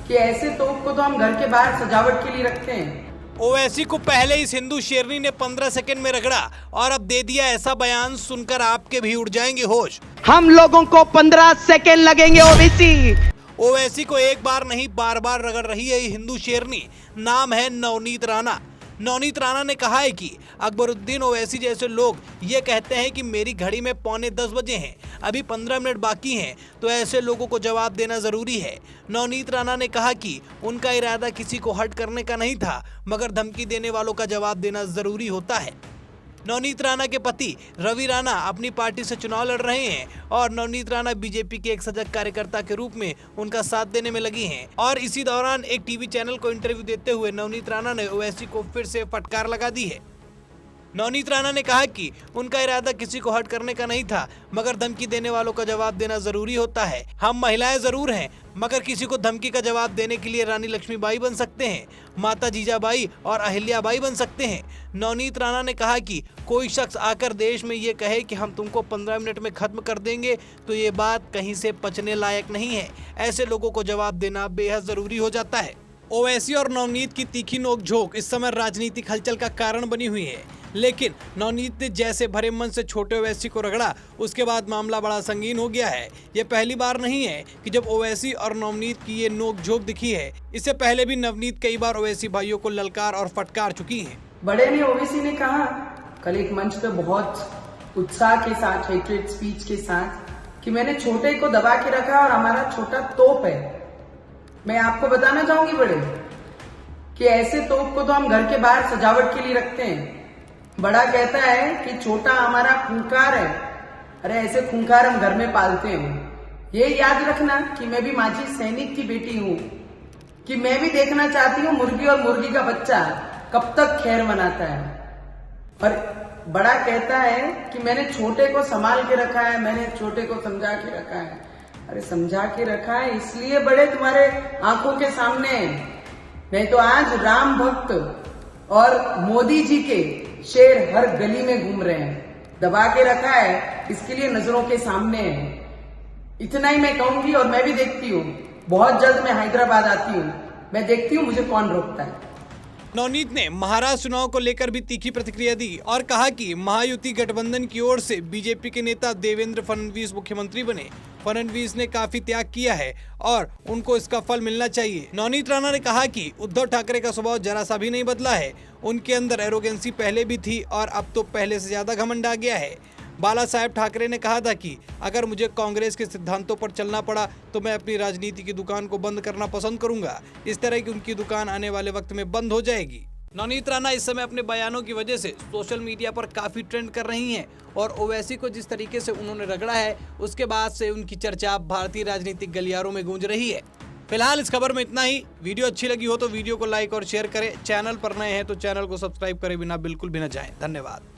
कि ऐसे तोप को तो हम घर के बाहर सजावट के लिए रखते हैं। ओवैसी को पहले इस हिंदू शेरनी ने 15 सेकंड में रगड़ा और अब दे दिया ऐसा बयान, सुनकर आपके भी उड़ जाएंगे होश। हम लोगों को 15 सेकंड लगेंगे ओवैसी। ओवैसी को एक बार नहीं बार बार रगड़ रही है ये हिंदू शेरनी। नाम है नवनीत राणा। नवनीत राणा ने कहा है कि अकबरुद्दीन ओवैसी जैसे लोग ये कहते हैं कि मेरी घड़ी में 9:45 बजे हैं, अभी 15 मिनट बाकी हैं, तो ऐसे लोगों को जवाब देना जरूरी है। नवनीत राणा ने कहा कि उनका इरादा किसी को हर्ट करने का नहीं था, मगर धमकी देने वालों का जवाब देना जरूरी होता है। नवनीत राणा के पति रवि राणा अपनी पार्टी से चुनाव लड़ रहे हैं और नवनीत राणा बीजेपी के एक सजग कार्यकर्ता के रूप में उनका साथ देने में लगी हैं। और इसी दौरान एक टीवी चैनल को इंटरव्यू देते हुए नवनीत राणा ने ओवैसी को फिर से फटकार लगा दी है। नवनीत राणा ने कहा कि उनका इरादा किसी को हर्ट करने का नहीं था, मगर धमकी देने वालों का जवाब देना जरूरी होता है। हम महिलाएं जरूर हैं, मगर किसी को धमकी का जवाब देने के लिए रानी लक्ष्मीबाई बन सकते हैं, माता जीजाबाई और अहिल्याबाई बन सकते हैं। नवनीत राणा ने कहा कि कोई शख्स आकर देश में ये कहे कि हम तुमको 15 मिनट में खत्म कर देंगे, तो ये बात कहीं से पचने लायक नहीं है। ऐसे लोगों को जवाब देना बेहद जरूरी हो जाता है। ओवैसी और नवनीत की तीखी नोकझोंक इस समय राजनीतिक हलचल का कारण बनी हुई है, लेकिन नवनीत ने जैसे भरे मन से छोटे ओवैसी को रगड़ा, उसके बाद मामला बड़ा संगीन हो गया है। ये पहली बार नहीं है कि जब ओवैसी और नवनीत की ये नोकझोंक दिखी है। इससे पहले भी नवनीत कई बार ओवैसी भाइयों को ललकार और फटकार चुकी हैं। बड़े ने ओवैसी ने कहा कल एक मंच पे बहुत उत्साह के साथ, हेट्रेड स्पीच के साथ, कि मैंने छोटे को दबा के रखा और हमारा छोटा तोप है। मैं आपको बताना चाहूंगी बड़े कि ऐसे तोप को तो हम घर के बाहर सजावट के लिए रखते हैं। बड़ा कहता है कि छोटा हमारा खूंखार है। अरे ऐसे खूंखार हम घर में पालते हैं। ये याद रखना कि मैं भी माजी सैनिक की बेटी हूँ, कि मैं भी देखना चाहती हूँ मुर्गी और मुर्गी का बच्चा कब तक खैर मनाता है। और बड़ा कहता है कि मैंने छोटे को संभाल के रखा है, मैंने छोटे को समझा के रखा है। अरे समझा के रखा है इसलिए बड़े तुम्हारे आंखों के सामने, नहीं तो आज राम भक्त और मोदी जी के शेर हर गली में घूम रहे हैं। दबा के रखा है इसके लिए नजरों के सामने है। इतना ही मैं कहूंगी और मैं भी देखती हूँ, बहुत जल्द मैं हैदराबाद आती हूँ, मैं देखती हूँ मुझे कौन रोकता है। नवनीत ने महाराष्ट्र चुनाव को लेकर भी तीखी प्रतिक्रिया दी और कहा कि महायुति गठबंधन की ओर से बीजेपी के नेता देवेंद्र फडणवीस मुख्यमंत्री बने। फडणवीस ने काफी त्याग किया है और उनको इसका फल मिलना चाहिए। नवनीत राणा ने कहा कि उद्धव ठाकरे का स्वभाव जरा सा भी नहीं बदला है। उनके अंदर एरोगेंसी पहले भी थी और अब तो पहले से ज्यादा घमंड आ गया है। बाला साहेब ठाकरे ने कहा था कि अगर मुझे कांग्रेस के सिद्धांतों पर चलना पड़ा तो मैं अपनी राजनीति की दुकान को बंद करना पसंद करूंगा। इस तरह की उनकी दुकान आने वाले वक्त में बंद हो जाएगी। नवनीत राणा इस समय अपने बयानों की वजह से सोशल मीडिया पर काफी ट्रेंड कर रही हैं और ओवैसी को जिस तरीके से उन्होंने रगड़ा है, उसके बाद से उनकी चर्चा भारतीय राजनीतिक गलियारों में गूंज रही है। फिलहाल इस खबर में इतना ही। वीडियो अच्छी लगी हो तो वीडियो को लाइक और शेयर करें। चैनल पर नए हैं तो चैनल को सब्सक्राइब करे बिना बिल्कुल भी न जाएं। धन्यवाद।